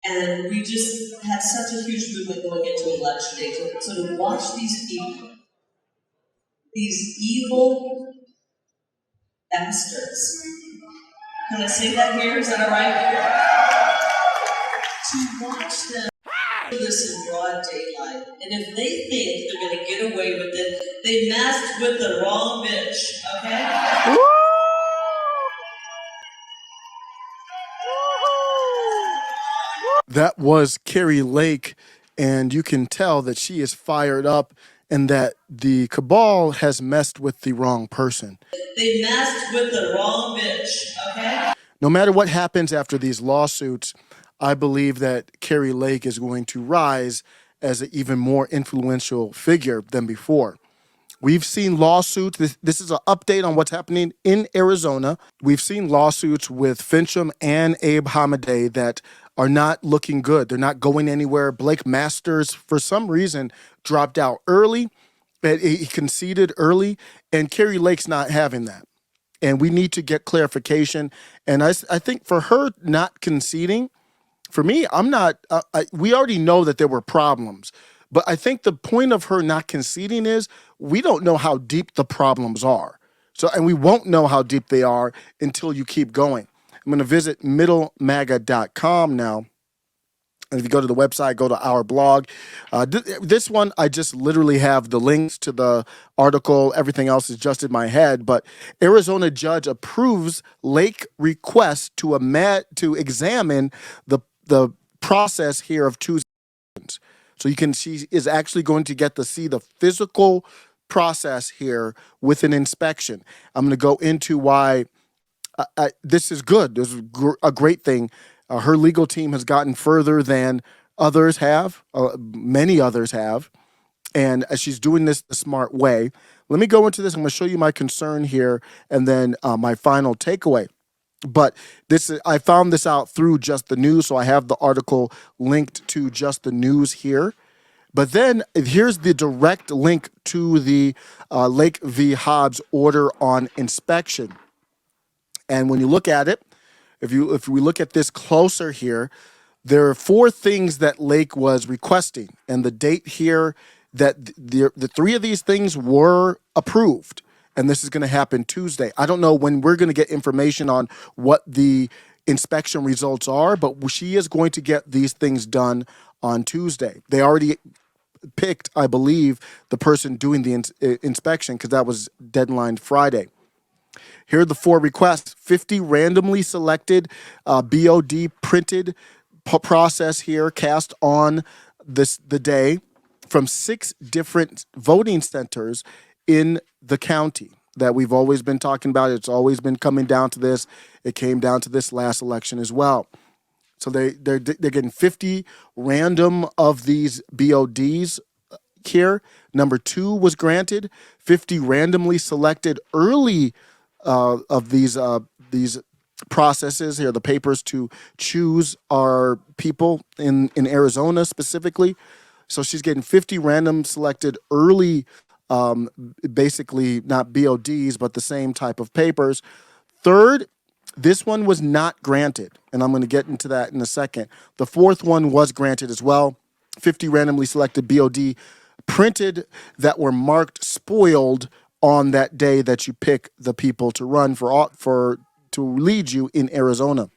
And we just had such a huge movement going into election day. So to watch these people, these evil bastards. Can I say that here? Is that all right? To watch them do this in broad daylight, and if they think they're going to get away with it, they messed with the wrong bitch, okay? That was Carrie Lake, and you can tell that she is fired up and that the cabal has messed with the wrong person. They messed with the wrong bitch, okay? No matter what happens after these lawsuits, I believe that Carrie Lake is going to rise as an even more influential figure than before. We've seen lawsuits. This is an update on what's happening in Arizona. We've seen lawsuits with Fincham and Abe Hamadeh that are not looking good. They're not going anywhere. Blake Masters, for some reason, dropped out early. He conceded early, and Carrie Lake's not having that. And we need to get clarification. And I think for her not conceding, for me, I'm not. We already know that there were problems. But I think the point of her not conceding is we don't know how deep the problems are. So, and we won't know how deep they are until you keep going. I'm going to visit middlemaga.com now. And if you go to the website, go to our blog. This one, I just literally have the links to the article. Everything else is just in my head. But Arizona judge approves Lake request to examine the process here of Tuesday. So she is actually going to get to see the physical process here with an inspection. I'm going to go into why this is good. This is a great thing. Her legal team has gotten further than others have, many others have, and she's doing this the smart way. Let me go into this. I'm going to show you my concern here and then my final takeaway. But I found this out through Just the News, so I have the article linked to Just the News here. But then here's the direct link to the Lake v. Hobbs order on inspection. And when you look at it, if we look at this closer here, there are 4 things that Lake was requesting, and the date here that the 3 of these things were approved. And this is going to happen Tuesday. I don't know when we're going to get information on what the inspection results are, but she is going to get these things done on Tuesday. They already picked, I believe, the person doing the inspection because that was deadline Friday. Here are the 4 requests. 50 randomly selected BOD printed process here cast on the day from 6 different voting centers in the county that we've always been talking about. It's always been coming down to this. It came down to this last election as well. So they're getting 50 random of these BODs here. Number 2 was granted. 50 randomly selected early of these processes here, the papers to choose our people in Arizona specifically. So she's getting 50 random selected early, basically not BODs, but the same type of papers. Third, this one was not granted, and I'm going to get into that in a second. The 4th one was granted as well. 50 randomly selected BOD printed that were marked spoiled on that day that you pick the people to run to lead you in Arizona.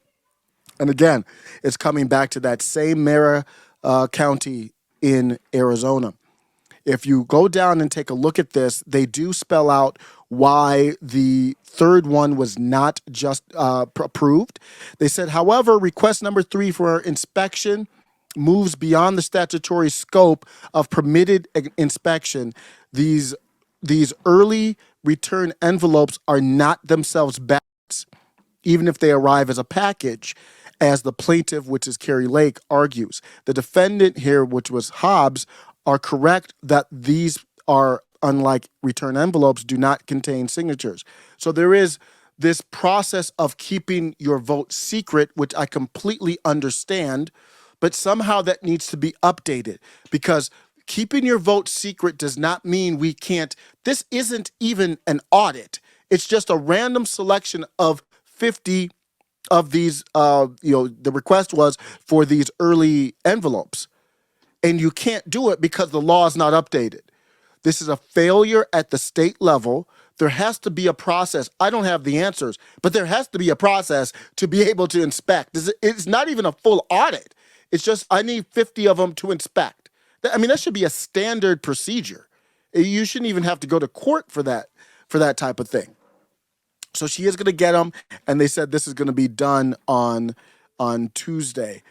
And again, it's coming back to that same Mara County in Arizona. If you go down and take a look at this, they do spell out why the 3rd one was not just approved. They said, however, request number 3 for inspection moves beyond the statutory scope of permitted inspection. These early return envelopes are not themselves ballots, even if they arrive as a package, as the plaintiff, which is Carrie Lake, argues. The defendant here, which was Hobbs, are correct that these are, unlike return envelopes, do not contain signatures. So there is this process of keeping your vote secret, which I completely understand, but somehow that needs to be updated, because keeping your vote secret does not mean we can't. This isn't even an audit. It's just a random selection of 50 of these, the request was for these early envelopes. And you can't do it because the law is not updated. This is a failure at the state level. There has to be a process. I don't have the answers, but there has to be a process to be able to inspect. It's not even a full audit. It's just I need 50 of them to inspect. I mean, that should be a standard procedure. You shouldn't even have to go to court for that type of thing. So she is going to get them, and they said this is going to be done on Tuesday.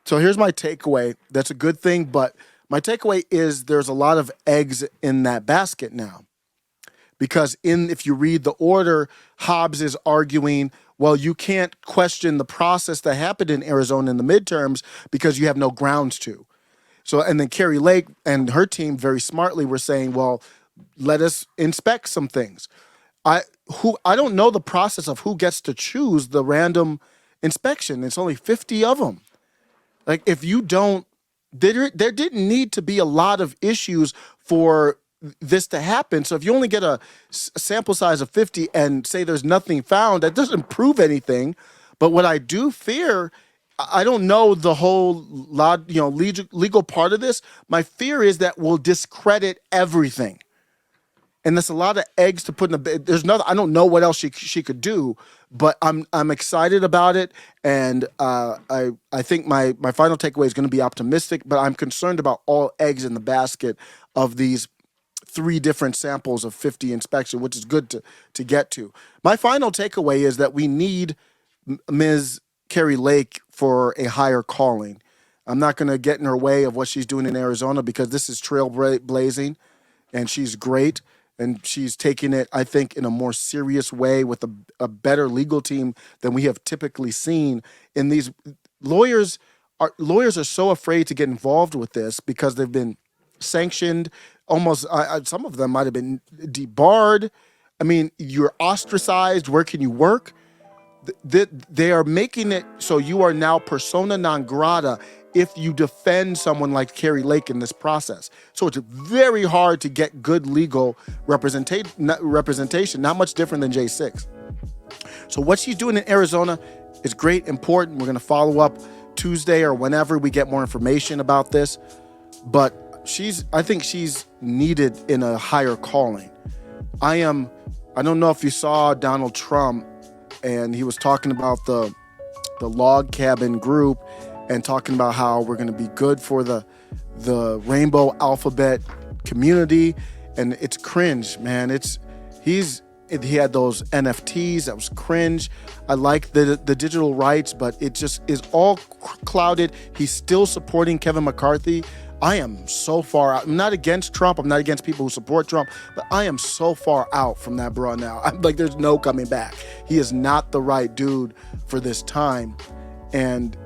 So here's my takeaway. That's a good thing, but my takeaway is there's a lot of eggs in that basket now. Because if you read the order, Hobbs is arguing, well, you can't question the process that happened in Arizona in the midterms because you have no grounds to. So, and then Carrie Lake and her team very smartly were saying, well, let us inspect some things. I don't know the process of who gets to choose the random inspection. It's only 50 of them. Like if you don't, there didn't need to be a lot of issues for this to happen. So if you only get a sample size of 50 and say there's nothing found, that doesn't prove anything. But what I do fear, I don't know the whole legal part of this. My fear is that we'll discredit everything. And that's a lot of eggs to put in a bed. There's nothing. I don't know what else she could do, but I'm excited about it, and I think my final takeaway is going to be optimistic. But I'm concerned about all eggs in the basket of these 3 different samples of 50 inspection, which is good to get to. My final takeaway is that we need Ms. Carrie Lake for a higher calling. I'm not going to get in her way of what she's doing in Arizona because this is trailblazing, and she's great. And she's taking it, I think, in a more serious way with a better legal team than we have typically seen. In these lawyers are so afraid to get involved with this because they've been sanctioned. Almost, some of them might have been debarred. I mean, you're ostracized. Where can you work? They are making it so you are now persona non grata if you defend someone like Carrie Lake in this process. So it's very hard to get good legal representation, not much different than J6. So what she's doing in Arizona is great, important. We're going to follow up Tuesday or whenever we get more information about this. But I think she's needed in a higher calling. I don't know if you saw Donald Trump, and he was talking about the log cabin group and talking about how we're going to be good for the rainbow alphabet community. And it's cringe, man. He had those NFTs. That was cringe. I like the digital rights, but it just is all clouded. He's still supporting Kevin McCarthy. I am so far out. I'm not against Trump. I'm not against people who support Trump, but I am so far out from that bro now. I'm like, there's no coming back. He is not the right dude for this time. And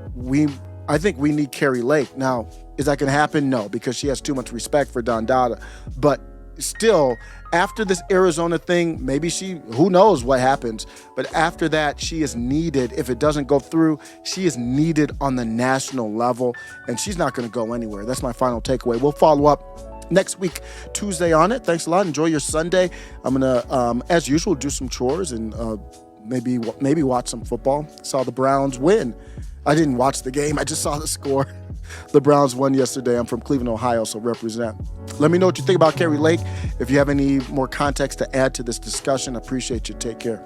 I think we need Carrie Lake. Now, is that going to happen? No, because she has too much respect for Don Dada. But still, after this Arizona thing, maybe who knows what happens. But after that, she is needed. If it doesn't go through, she is needed on the national level, and she's not going to go anywhere. That's my final takeaway. We'll follow up next week, Tuesday on it. Thanks a lot. Enjoy your Sunday. I'm going to, as usual, do some chores and maybe watch some football. Saw the Browns win. I didn't watch the game. I just saw the score. The Browns won yesterday. I'm from Cleveland, Ohio, so represent. Let me know what you think about Carrie Lake. If you have any more context to add to this discussion, I appreciate you. Take care.